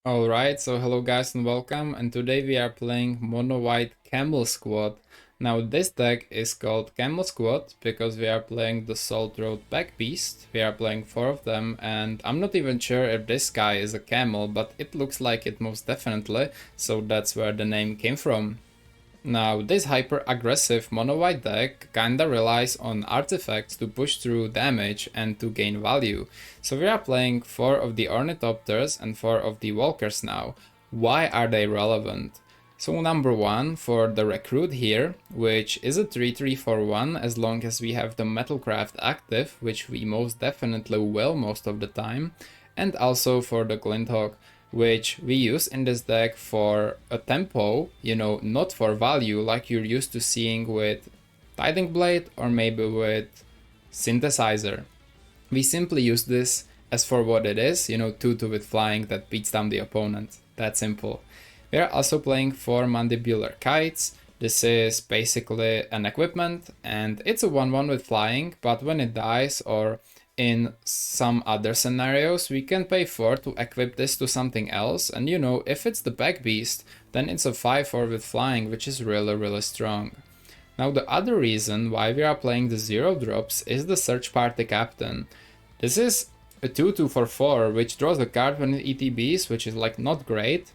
Alright, so hello guys and welcome, and today we are playing Mono White Camel Squad. Now this deck is called Camel Squad because we are playing the Saltroad Packbeast. We are playing 4 of them, and I'm not even sure if this guy is a camel, but it looks like it most definitely, so that's where the name came from. Now, this hyper-aggressive mono-white deck kinda relies on artifacts to push through damage and to gain value. So we are playing 4 of the Ornithopters and 4 of the Walkers now. Why are they relevant? So number 1, for the Recruit here, which is a 3-3 for 1 as long as we have the Metalcraft active, which we most definitely will most of the time, and also for the Glinthawk, which we use in this deck for a tempo, not for value like you're used to seeing with Tiding Blade or maybe with Synthesizer. We simply use this as for what it is, 2-2 with flying that beats down the opponent. That simple. We are also playing 4 Mandibular Kites. This is basically an equipment and it's a 1-1 with flying, but when it dies or in some other scenarios, we can pay 4 to equip this to something else, and if it's the Packbeast, then it's a 5-4 with flying, which is really strong. Now the other reason why we are playing the 0 drops is the Search Party Captain. This is a 2-2 for 4, which draws a card when it ETBs, which is like not great,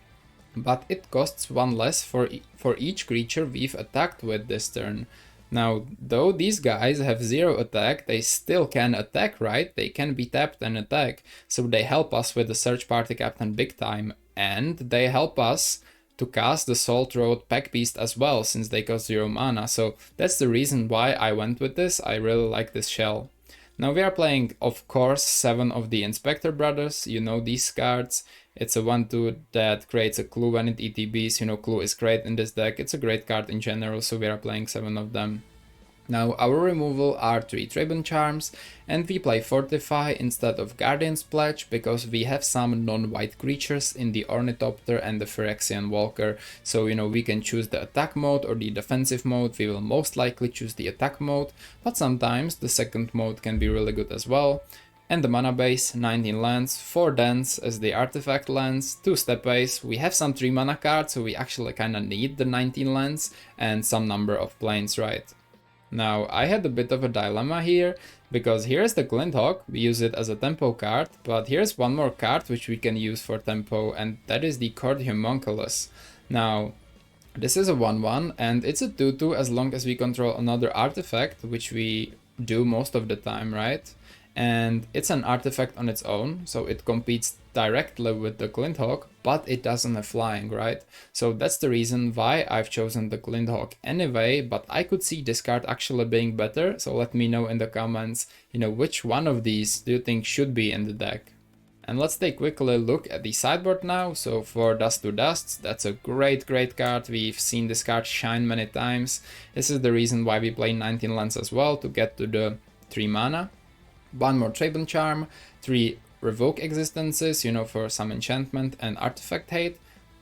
but it costs 1 less for each creature we've attacked with this turn. Now, though these guys have 0 attack, they still can attack, right? They can be tapped and attack, so they help us with the Search Party Captain big time, and they help us to cast the Saltroad Packbeast as well, since they cost 0 mana, so that's the reason why I went with this. I really like this shell. Now we are playing, of course, 7 of the Inspector Brothers. You know these cards. It's a 1-2 that creates a clue when it ETBs. Clue is great in this deck. It's a great card in general, so we are playing 7 of them. Now our removal are 3 Tribune Charms, and we play Fortify instead of Guardian's Pledge because we have some non-white creatures in the Ornithopter and the Phyrexian Walker, so we can choose the attack mode or the defensive mode. We will most likely choose the attack mode, but sometimes the second mode can be really good as well. And the mana base, 19 lands, 4 Dance as the artifact lands, 2 Step base. We have some 3 mana cards, so we actually kinda need the 19 lands and some number of planes, right? Now, I had a bit of a dilemma here, because here's the Glinthawk, we use it as a tempo card, but here's one more card which we can use for tempo, and that is the Cord Homunculus. Now, this is a 1-1, and it's a 2-2 as long as we control another artifact, which we do most of the time, right? And it's an artifact on its own, so it competes directly with the Glinthawk, but it doesn't have flying, right? So that's the reason why I've chosen the Glinthawk anyway, but I could see this card actually being better, so let me know in the comments, which one of these do you think should be in the deck? And let's take quickly look at the sideboard now. So for Dust to Dust, that's a great card. We've seen this card shine many times. This is the reason why we play 19 lands as well, to get to the 3 mana. 1 more Tribune Charm, 3 Revoke Existences, for some enchantment and artifact hate.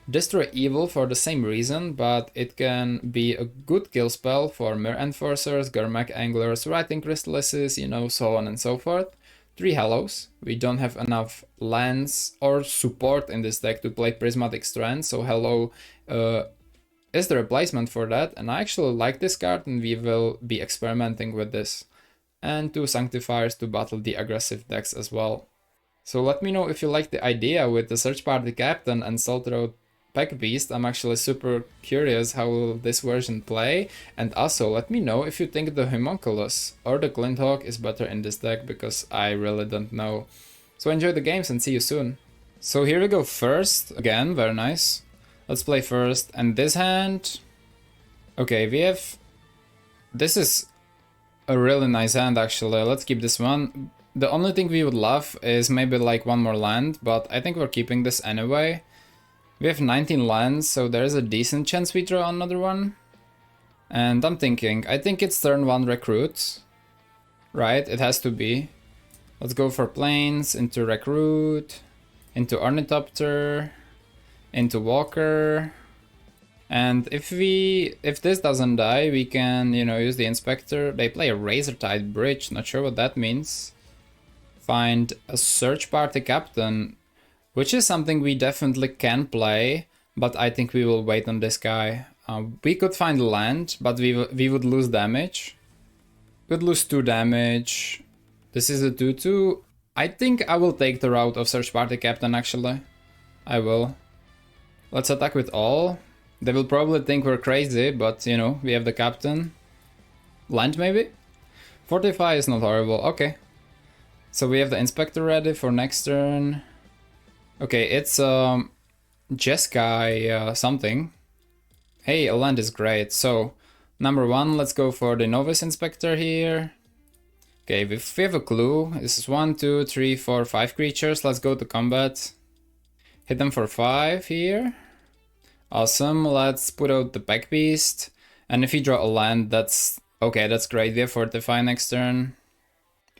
Destroy Evil for the same reason, but it can be a good kill spell for Mir Enforcers, Gurmak Anglers, Writing Crystallises, so on and so forth. 3 Hallows. We don't have enough lands or support in this deck to play Prismatic Strand, so Hallow is the replacement for that, and I actually like this card, and we will be experimenting with this. And 2 Sanctifiers to battle the aggressive decks as well. So let me know if you like the idea with the Search Party Captain and Saltroad Packbeast. I'm actually super curious how will this version play, and also let me know if you think the Homunculus or the Glinthawk is better in this deck, because I really don't know. So enjoy the games and see you soon. So here we go first, again, very nice. Let's play first, and this hand... Okay, we have... This is a really nice hand actually, let's keep this one. The only thing we would love is maybe like 1 more land, but I think we're keeping this anyway. We have 19 lands, so there's a decent chance we draw another one. And I'm thinking, I think it's turn 1 Recruit. Right, it has to be. Let's go for planes, into Recruit, into Ornithopter, into Walker. And if this doesn't die, we can, use the Inspector. They play a Razortide Bridge, not sure what that means. Find a Search Party Captain. which is something we definitely can play, but I think we will wait on this guy. We could find land, but we would lose damage. Could lose 2 damage. This is a 2-2. I think I will take the route of Search Party Captain, actually. I will. Let's attack with all. They will probably think we're crazy, but, you know, we have the Captain. Land, maybe? Fortify is not horrible. Okay. So we have the Inspector ready for next turn. Okay, it's Jeskai something. Hey, a land is great. So, number 1, let's go for the Novice Inspector here. Okay, if we have a clue, this is 1, 2, 3, 4, 5 creatures. Let's go to combat. Hit them for 5 here. Awesome, let's put out the Packbeast. And if we draw a land, that's... okay, that's great. We have Fortify next turn.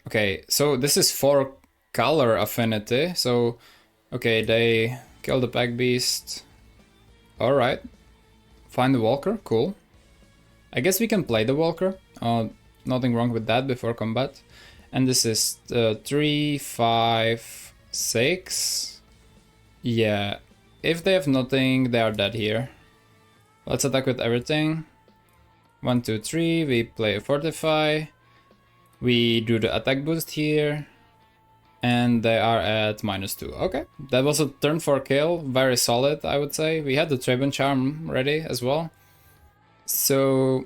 Okay, so this is 4 color affinity. So, okay, they kill the Packbeast. Alright. Find the Walker, cool. I guess we can play the Walker. Nothing wrong with that before combat. And this is 3, 5, 6. Yeah, if they have nothing, they are dead here. Let's attack with everything. 1, 2, 3, we play a Fortify. We do the attack boost here. And they are at -2. Okay, that was a turn 4 kill. Very solid, I would say. We had the Tribune Charm ready as well. So...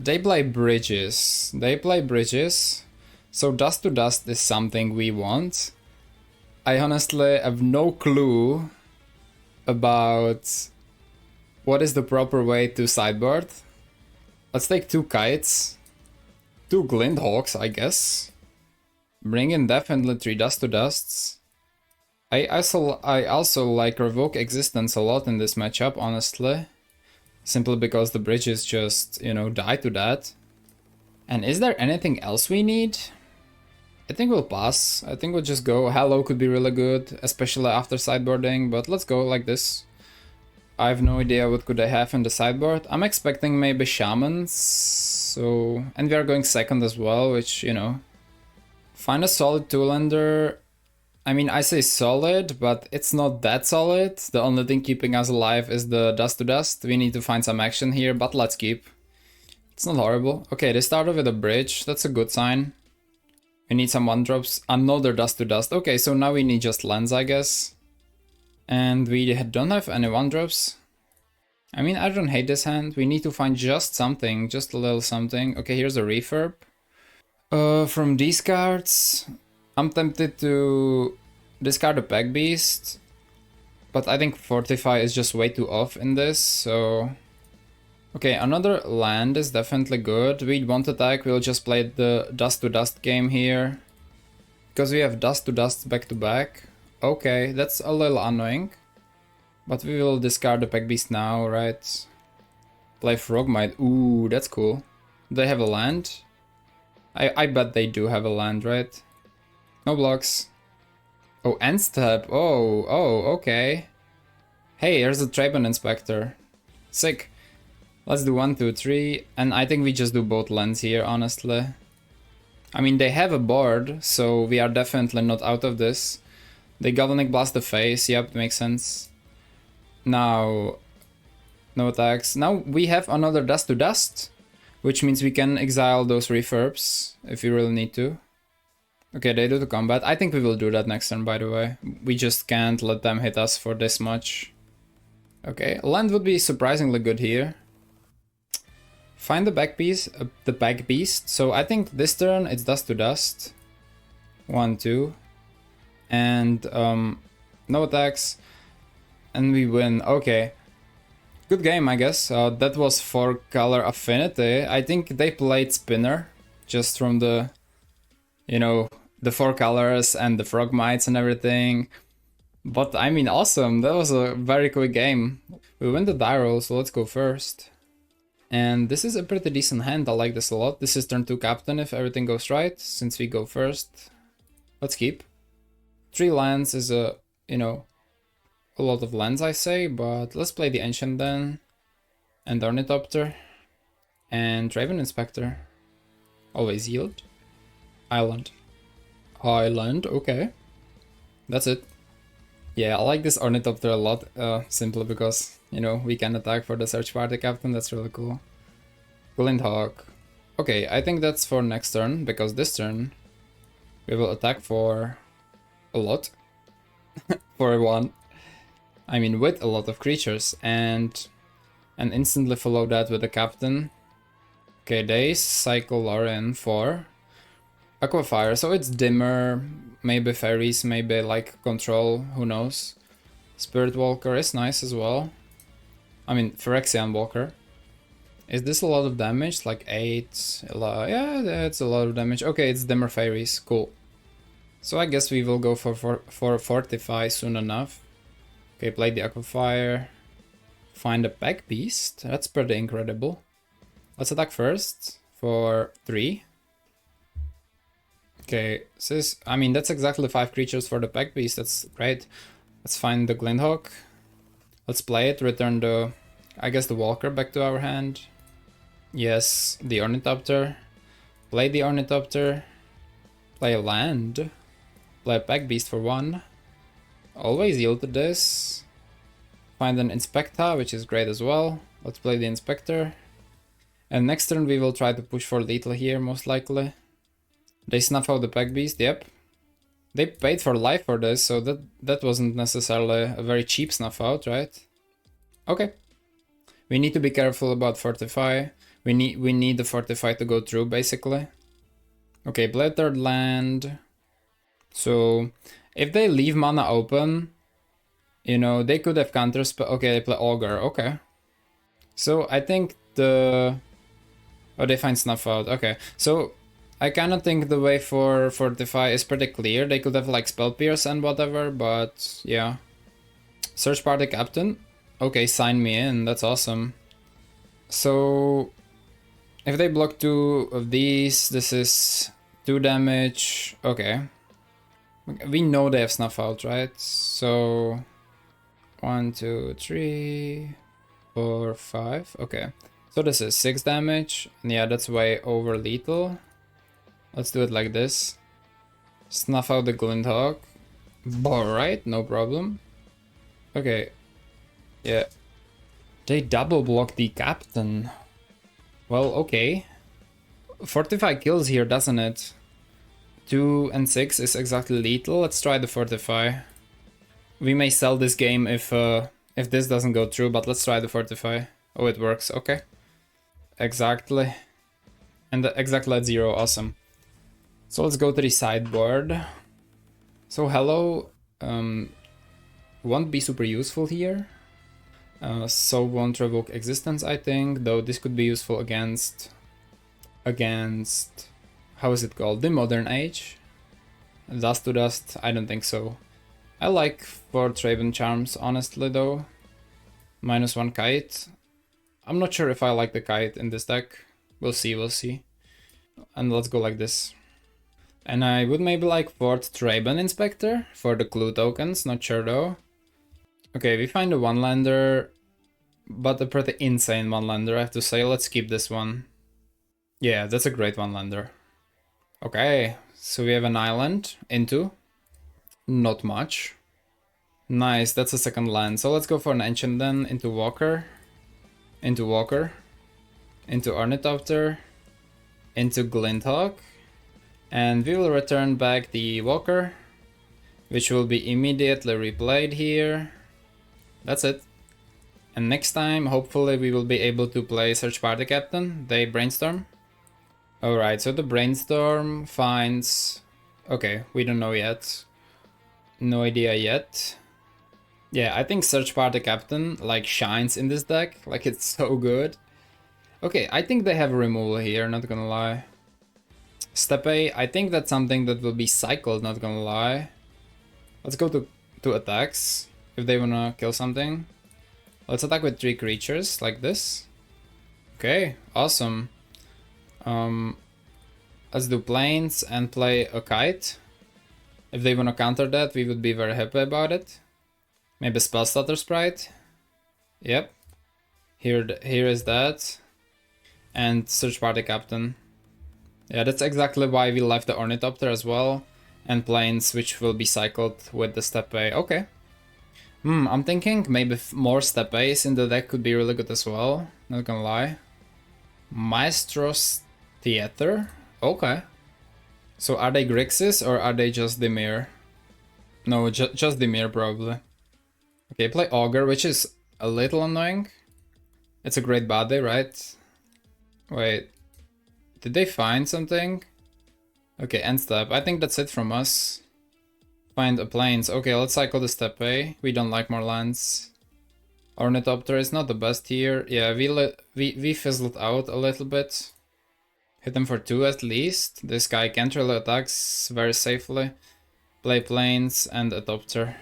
they play bridges. So Dust to Dust is something we want. I honestly have no clue about what is the proper way to sideboard. Let's take 2 Kites. 2 Glindhawks, I guess. Bring in definitely 3 Dust to Dusts. I also like Revoke Existence a lot in this matchup, honestly. Simply because the bridges just, you know, die to that. And is there anything else we need? I think we'll pass. I think we'll just go. Hello could be really good, especially after sideboarding, but let's go like this. I have no idea what could I have in the sideboard. I'm expecting maybe Shamans, so... and we are going second as well, which, you know... find a solid 2-lander. I mean, I say solid, but it's not that solid. The only thing keeping us alive is the Dust to Dust. We need to find some action here, but let's keep. It's not horrible. Okay, they started with a bridge. That's a good sign. We need some 1-drops. Another Dust to Dust. Okay, so now we need just lands, I guess. And we don't have any 1-drops. I mean, I don't hate this hand. We need to find just something, just a little something. Okay, here's a Refurb. From these cards... I'm tempted to discard a Packbeast, but I think Fortify is just way too off in this, so... okay, another land is definitely good. We won't attack, we'll just play the Dust to Dust game here. Because we have Dust to Dust back to back. Okay, that's a little annoying. But we will discard the Packbeast now, right? Play Frogmite, ooh, that's cool. Do they have a land? I bet they do have a land, right? No blocks. Oh, end step. Oh, okay. Hey, here's a Tribune Inspector. Sick. Let's do 1, 2, 3. And I think we just do both lands here, honestly. I mean, they have a board, so we are definitely not out of this. They Galvanic Blast the face. Yep, makes sense. Now, no attacks. Now we have another Dust to Dust, which means we can exile those Refurbs if we really need to. Okay, they do the combat. I think we will do that next turn, by the way. We just can't let them hit us for this much. Okay, land would be surprisingly good here. Find the Packbeast. So I think this turn it's Dust to Dust. 1, 2. And no attacks. And we win. Okay. Good game, I guess. That was 4 color affinity. I think they played Spinner. Just from the... you know, the 4 colors and the Frogmites and everything. But I mean, awesome. That was a very quick game. We win the die roll, so let's go first. And this is a pretty decent hand. I like this a lot. This is turn 2 captain if everything goes right, since we go first. Let's keep. 3 lands is a, you know, a lot of lands, I say, but let's play the Ancient then. And Ornithopter. And Raven Inspector. Always yield. Island. Island, okay. That's it. Yeah, I like this Ornithopter a lot, simply because, you know, we can attack for the search party captain, that's really cool. Glinthawk. Okay, I think that's for next turn, because this turn we will attack for a lot. For one. I mean, with a lot of creatures, and instantly follow that with the captain. Okay, they cycle Lauren for Aquafire, so it's Dimir, maybe Faeries, maybe like Control, who knows. Spirit Walker is nice as well. I mean, Phyrexian Walker. Is this a lot of damage? Like 8? Yeah, it's a lot of damage. Okay, it's Dimir Faeries, cool. So I guess we will go for Fortify soon enough. Okay, play the Aquafire. Find a Packbeast, that's pretty incredible. Let's attack first for 3. Okay, I mean, that's exactly 5 creatures for the Packbeast, that's great. Let's find the Glinthawk. Let's play it, return the, I guess, the Walker back to our hand. Yes, the Ornithopter. Play the Ornithopter. Play a land. Play a Packbeast for 1. Always yield to this. Find an Inspecta, which is great as well. Let's play the Inspector. And next turn we will try to push for lethal here, most likely. They snuff out the Packbeast, yep. They paid for life for this, so that wasn't necessarily a very cheap snuff out, right? Okay. We need to be careful about Fortify. We need the Fortify to go through, basically. Okay, play third land. So, if they leave mana open, you know, they could have counters, but okay, they play Augur, okay. So, I think the... Oh, they find Snuff out, okay. So, I kinda think the way for Fortify is pretty clear. They could have like Spell Pierce and whatever, but yeah. Search Party Captain. Okay, sign me in, that's awesome. So, if they block 2 of these, this is 2 damage, okay. We know they have Snuff out, right? So, 1, 2, 3, 4, 5, okay. So this is 6 damage, and yeah, that's way over lethal. Let's do it like this. Snuff out the Glinthawk. Alright, no problem. Okay. Yeah. They double block the captain. Well, okay. Fortify kills here, doesn't it? 2 and 6 is exactly lethal. Let's try the Fortify. We may sell this game if this doesn't go through, but let's try the Fortify. Oh, it works, okay. Exactly. And exactly at 0, awesome. So let's go to the sideboard. So hello, won't be super useful here. So won't revoke existence, I think, though this could be useful against, how is it called, the modern age. Dust to dust, I don't think so. I like 4 Traven Charms, honestly, though. -1 Kite. I'm not sure if I like the Kite in this deck. We'll see. And let's go like this. And I would maybe like 4th Traben Inspector for the clue tokens, not sure though. Okay, we find a 1-lander, but a pretty insane 1-lander, I have to say. Let's keep this one. Yeah, that's a great 1-lander. Okay, so we have an island into. Not much. Nice, that's a second land. So let's go for an Ancient then, into Walker. Into Walker. Into Ornithopter. Into Glinthawk. And we will return back the Walker, which will be immediately replayed here. That's it. And next time, hopefully, we will be able to play Search Party Captain. They brainstorm. Alright, so the brainstorm finds... Okay, we don't know yet. No idea yet. Yeah, I think Search Party Captain, like, shines in this deck. Like, it's so good. Okay, I think they have a removal here, not gonna lie. Steppe, I think that's something that will be cycled, not gonna lie. Let's go to attacks, if they wanna kill something. Let's attack with 3 creatures, like this. Okay, awesome. Let's do planes and play a kite. If they wanna counter that, we would be very happy about it. Maybe Spell Stutter Sprite. Yep. Here is that. And Search Party Captain. Yeah, that's exactly why we left the Ornithopter as well. And planes, which will be cycled with the Steppe. Okay. I'm thinking maybe more step A's in the deck could be really good as well. Not gonna lie. Maestro's Theater? Okay. So are they Grixis or are they just Dimir? No, just Dimir probably. Okay, play Augur, which is a little annoying. It's a great body, right? Wait. Did they find something? Okay, end step. I think that's it from us. Find a plains. Okay, let's cycle the step A. We don't like more lands. Ornithopter is not the best here. Yeah, we fizzled out a little bit. Hit him for 2 at least. This guy can't really attack very safely. Play plains and Adopter.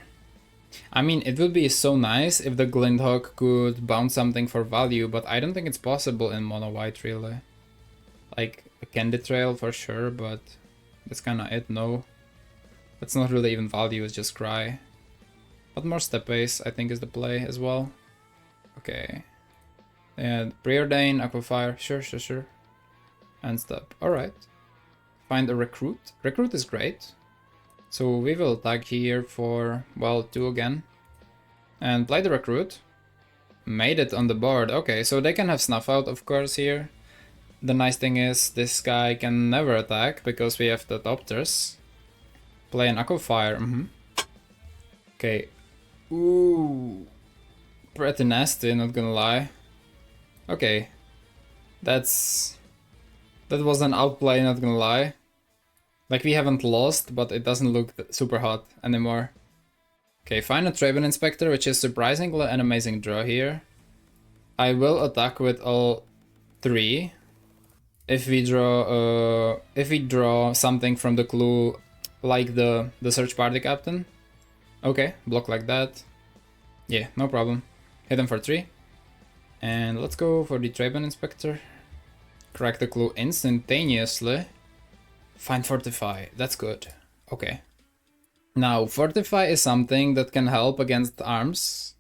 I mean, it would be so nice if the Glindhawk could bounce something for value, but I don't think it's possible in mono white really. Like a Candy Trail for sure, but that's kinda it, no. That's not really even value, it's just Cry. But more step base, I think, is the play as well. Okay. And Preordain, Aquafire, sure. And step, alright. Find a Recruit. Recruit is great. So we will attack here for, well, 2 again. And play the Recruit. Made it on the board. Okay, so they can have Snuff Out, of course, here. The nice thing is this guy can never attack because we have the Adopters. Play an Aquafire. Okay. Ooh. Pretty nasty, not gonna lie. Okay. That was an outplay, not gonna lie. Like, we haven't lost, but it doesn't look super hot anymore. Okay, find a Traven Inspector, which is surprisingly an amazing draw here. I will attack with all 3. If we draw something from the clue, like the Search Party Captain. Okay, block like that. Yeah, no problem. Hit him for 3. And let's go for the Traven Inspector. Crack the clue instantaneously. Find Fortify, that's good. Okay. Now, Fortify is something that can help against arms.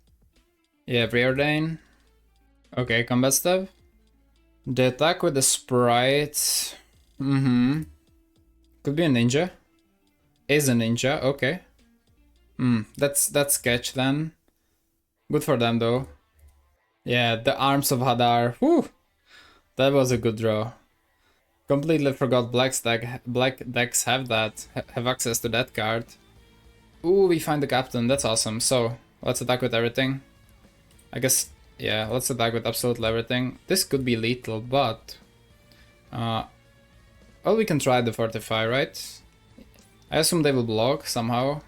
Yeah, Preordain. Okay, combat step. The attack with the Sprite. Could be a ninja. Is a ninja, okay. That's sketch then. Good for them though. Yeah, the arms of Hadar. Whew! That was a good draw. Completely forgot black decks have that, have access to that card. Ooh, we find the captain, that's awesome. So, let's attack with everything. I guess, yeah, let's attack with absolutely everything. This could be lethal, but... well, we can try the Fortify, right? I assume they will block somehow.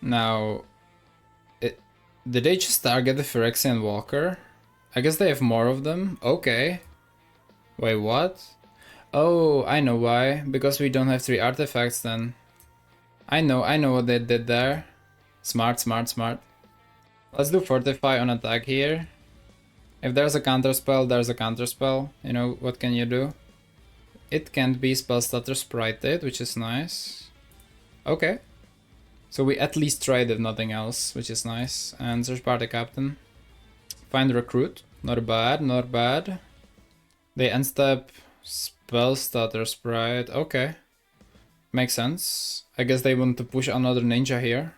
Now... did they just target the Phyrexian Walker? I guess they have more of them. Okay. Wait, what? Oh, I know why. Because we don't have 3 artifacts then. I know what they did there. Smart. Let's do Fortify on attack here. If there's a counterspell, there's a counterspell. You know, what can you do? It can't be Spellstutter Sprited, which is nice. Okay. So we at least tried if nothing else, which is nice. And Search Party Captain. Find Recruit. Not bad. They end step Spellstutter Sprite. Okay. Makes sense. I guess they want to push another ninja here.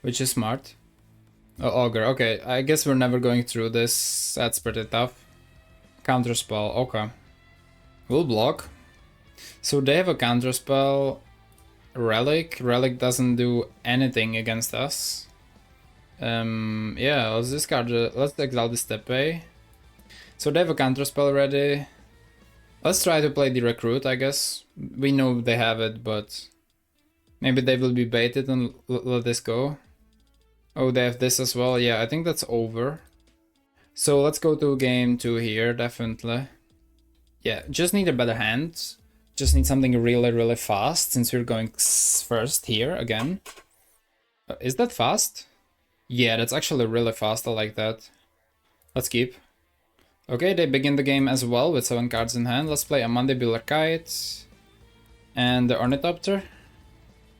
Which is smart. Oh, Augur. Okay, I guess we're never going through this. That's pretty tough. Counterspell. Okay. We'll block. So they have a counterspell. Relic. Relic doesn't do anything against us. Yeah, let's discard. Let's exile the Steppe. So they have a counterspell ready. Let's try to play the Recruit, I guess. We know they have it, but maybe they will be baited and let this go. Oh, they have this as well. Yeah, I think that's over. So let's go to game 2 here, definitely. Yeah, just need a better hand. Just need something really fast, since we're going first here again. Is that fast? Yeah, that's actually really fast, I like that. Let's keep. Okay, they begin the game as well with 7 cards in hand. Let's play a Mandibular Kite and the Ornithopter.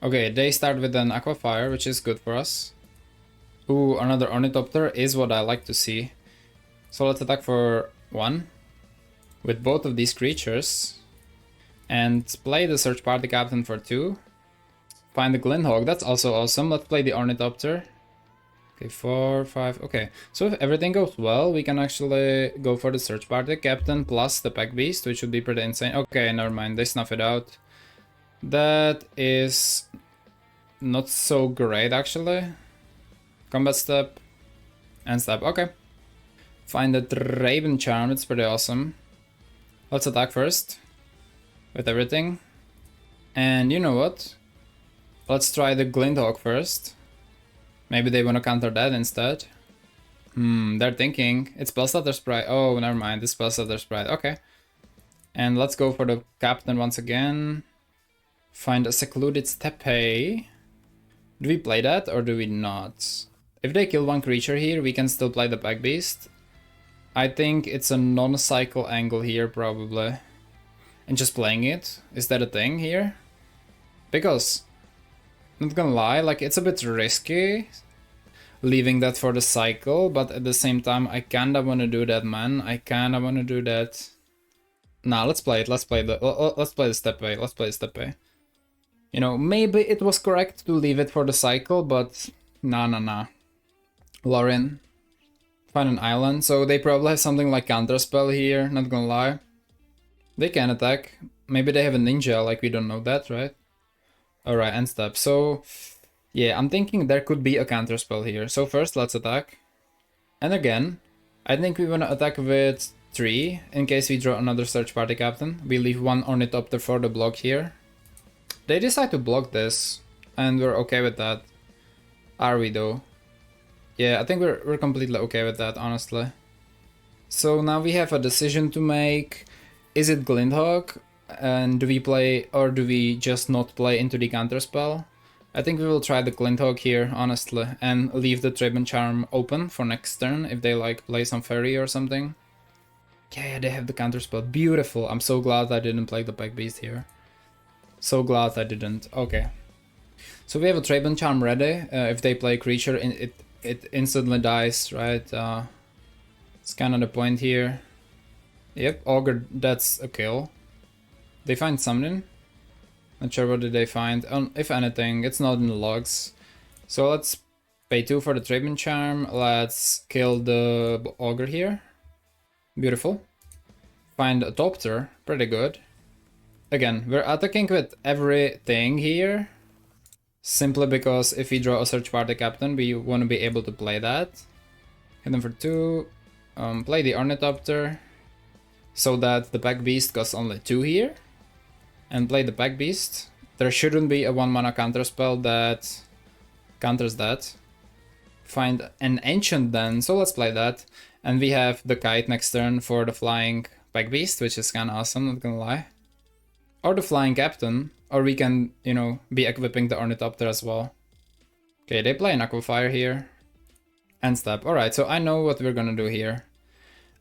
Okay, they start with an Aquafire, which is good for us. Ooh, another Ornithopter is what I like to see. So let's attack for 1 with both of these creatures. And play the Search Party Captain for 2. Find the Glindhawk, that's also awesome. Let's play the Ornithopter. Okay, 4, 5, okay. So if everything goes well, we can actually go for the search party captain plus the Packbeast, which would be pretty insane. Okay, never mind, they snuff it out. That is not so great, actually. Combat step and step, okay. Find the Raven Charm, it's pretty awesome. Let's attack first with everything. And you know what? Let's try the Glinthawk first. Maybe they want to counter that instead. They're thinking. It's Spellstutter Sprite. Oh, never mind. It's Spellstutter Sprite. Okay. And let's go for the captain once again. Find a secluded steppe. Do we play that or do we not? If they kill one creature here, we can still play the Packbeast. I think it's a non-cycle angle here, probably. And just playing it. Is that a thing here? Because, not gonna lie, like, it's a bit risky leaving that for the cycle, but at the same time, I kinda wanna do that, man. I kinda wanna do that. Nah, let's play it. Let's play the steppe. Let's play the steppe. You know, maybe it was correct to leave it for the cycle, but nah. Lauren, find an island. So they probably have something like counterspell here, not gonna lie. They can attack. Maybe they have a ninja, like we don't know that, right? Alright, end step. So, yeah, I'm thinking there could be a counterspell here. So first, let's attack. And again, I think we wanna attack with 3, in case we draw another search party captain. We leave one Ornithopter for the block here. They decide to block this, and we're okay with that. Are we though? Yeah, I think we're completely okay with that, honestly. So now we have a decision to make. Is it Glinthawk? And do we play, or do we just not play into the counterspell? I think we will try the Glinthawk here, honestly, and leave the Tribune Charm open for next turn if they like play some Fairy or something. Yeah, they have the counterspell. Beautiful. I'm so glad I didn't play the Packbeast here. So glad I didn't. Okay. So we have a Tribune Charm ready. If they play creature, it instantly dies, right? It's kind of the point here. Yep, Augur, that's a kill. They find something. Not sure what did they find. If anything, it's not in the logs. So let's pay 2 for the Tribune Charm. Let's kill the Augur here. Beautiful. Find a Topter. Pretty good. Again, we're attacking with everything here. Simply because if we draw a search party captain, we want to be able to play that. Hit them for 2. Play the Ornithopter. So that the Packbeast costs only 2 here. And play the Packbeast. There shouldn't be a 1 mana counterspell that counters that. Find an Ancient then, so let's play that. And we have the Kite next turn for the Flying Packbeast, which is kinda awesome, not gonna lie. Or the Flying Captain, or we can, you know, be equipping the Ornithopter as well. Okay, they play an Aquafire here. End step, alright, so I know what we're gonna do here.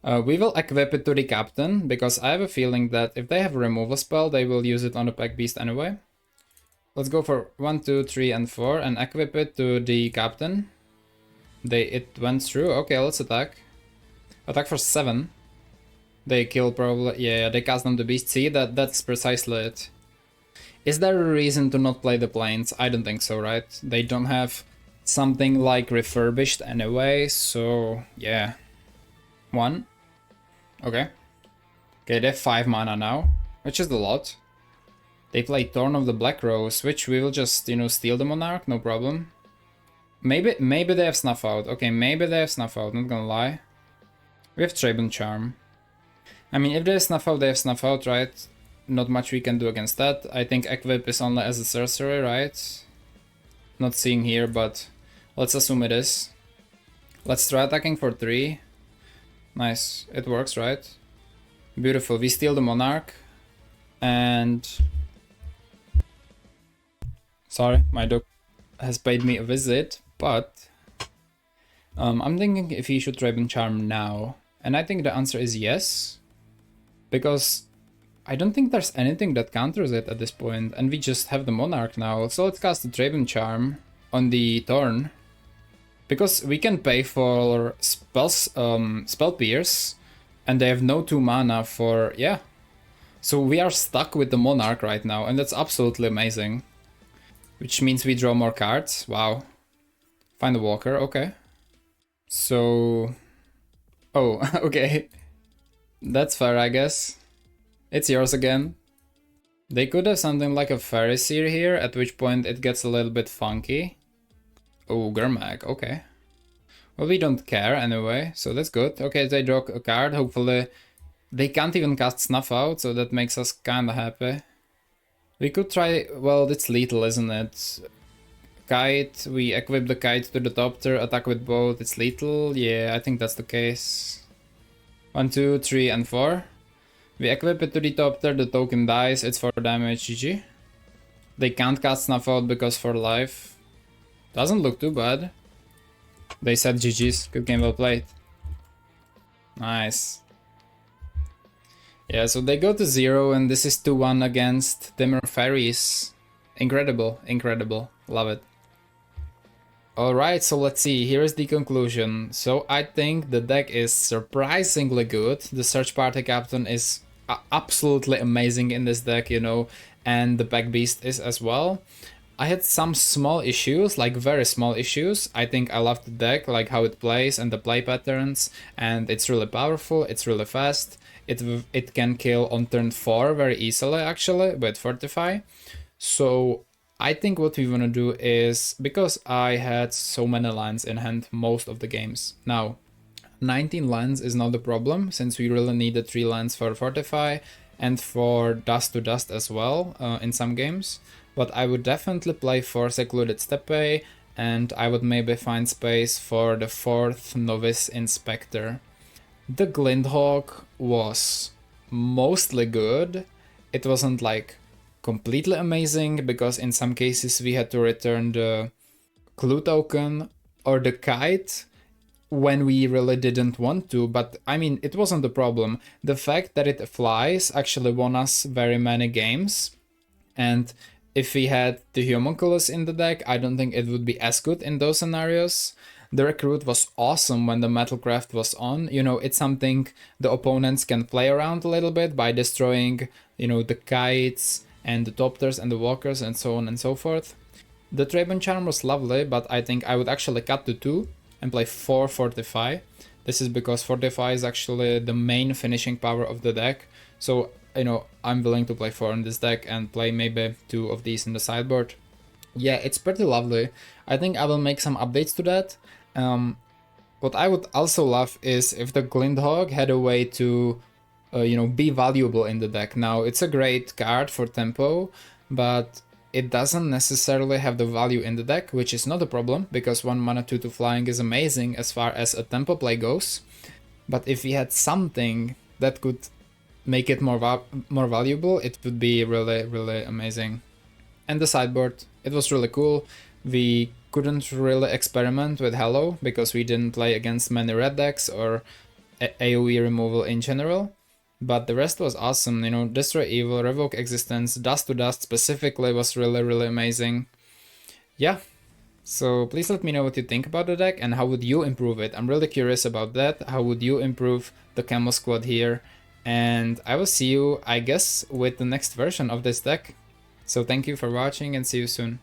We will equip it to the captain, because I have a feeling that if they have a removal spell, they will use it on the Packbeast anyway. Let's go for 1, 2, 3, and 4 and equip it to the captain. It went through. Okay, let's attack. Attack for 7. They kill probably. Yeah, they cast them the beast. See, that's precisely it. Is there a reason to not play the planes? I don't think so, right? They don't have something like refurbished anyway, so yeah. 1. Okay. Okay, they have 5 mana now, which is a lot. They play Thorn of the Black Rose, which we will just, you know, steal the Monarch, no problem. Maybe they have Snuff Out. Okay, maybe they have Snuff Out, not gonna lie. We have Tribune Charm. I mean, if they have Snuff Out, they have Snuff Out, right? Not much we can do against that. I think Equip is only as a sorcery, right? Not seeing here, but let's assume it is. Let's try attacking for 3. Nice, it works, right? Beautiful, we steal the Monarch. And... sorry, my dog has paid me a visit, but... I'm thinking if he should Tribune Charm now. And I think the answer is yes. Because I don't think there's anything that counters it at this point, and we just have the Monarch now. So let's cast the Tribune Charm on the Thorn. Because we can pay for Spell Pierce, and they have no 2 mana for, yeah. So we are stuck with the Monarch right now, and that's absolutely amazing. Which means we draw more cards, wow. Find a Walker, okay. So... Oh, okay. That's fair, I guess. It's yours again. They could have something like a Faeries here, at which point it gets a little bit funky. Oh, Gurmag, okay. Well, we don't care anyway, so that's good. Okay, they draw a card, hopefully they can't even cast Snuff Out, so that makes us kinda happy. We could try, well, it's lethal, isn't it? Kite, we equip the kite to the Topter, attack with both, it's lethal. Yeah, I think that's the case. 1, 2, 3, and 4. We equip it to the Topter, the token dies, it's 4 damage, GG. They can't cast Snuff Out because for life. Doesn't look too bad. They said GG's, good game, well played. Nice. Yeah, so they go to 0 and this is 2-1 against Dimir Faeries. Incredible, incredible, love it. Alright, so let's see, here is the conclusion. So I think the deck is surprisingly good. The Search Party Captain is absolutely amazing in this deck, you know, and the Packbeast is as well. I had some small issues, like very small issues. I think I love the deck, like how it plays and the play patterns, and it's really powerful, it's really fast. It can kill on turn 4 very easily actually with Fortify. So I think what we want to do is, because I had so many lands in hand most of the games. Now, 19 lands is not the problem, since we really needed 3 lands for Fortify and for Dust to Dust as well in some games. But I would definitely play 4 Secluded Steppe, and I would maybe find space for the 4th Novice Inspector. The Glindhawk was mostly good. It wasn't like completely amazing, because in some cases we had to return the clue token or the kite when we really didn't want to, but I mean, it wasn't the problem. The fact that it flies actually won us very many games, and if we had the Homunculus in the deck, I don't think it would be as good in those scenarios. The Recruit was awesome when the Metalcraft was on. You know, it's something the opponents can play around a little bit by destroying, you know, the kites and the Topters and the Walkers and so on and so forth. The Trabant Charm was lovely, but I think I would actually cut to 2 and play 4 Fortify. This is because Fortify is actually the main finishing power of the deck. So, you know, I'm willing to play 4 in this deck and play maybe 2 of these in the sideboard. Yeah, it's pretty lovely. I think I will make some updates to that. What I would also love is if the Glindhawk had a way to, you know, be valuable in the deck. Now, it's a great card for tempo, but it doesn't necessarily have the value in the deck, which is not a problem, because 1 mana 2/2 flying is amazing as far as a tempo play goes. But if we had something that could make it more valuable, it would be really, really amazing. And the sideboard, it was really cool. We couldn't really experiment with Hello because we didn't play against many red decks or AoE removal in general. But the rest was awesome, you know, Destroy Evil, Revoke Existence, Dust to Dust specifically was really, really amazing. Yeah, so please let me know what you think about the deck and how would you improve it. I'm really curious about that. How would you improve the Camel Squad here? And I will see you, I guess, with the next version of this deck. So thank you for watching and see you soon.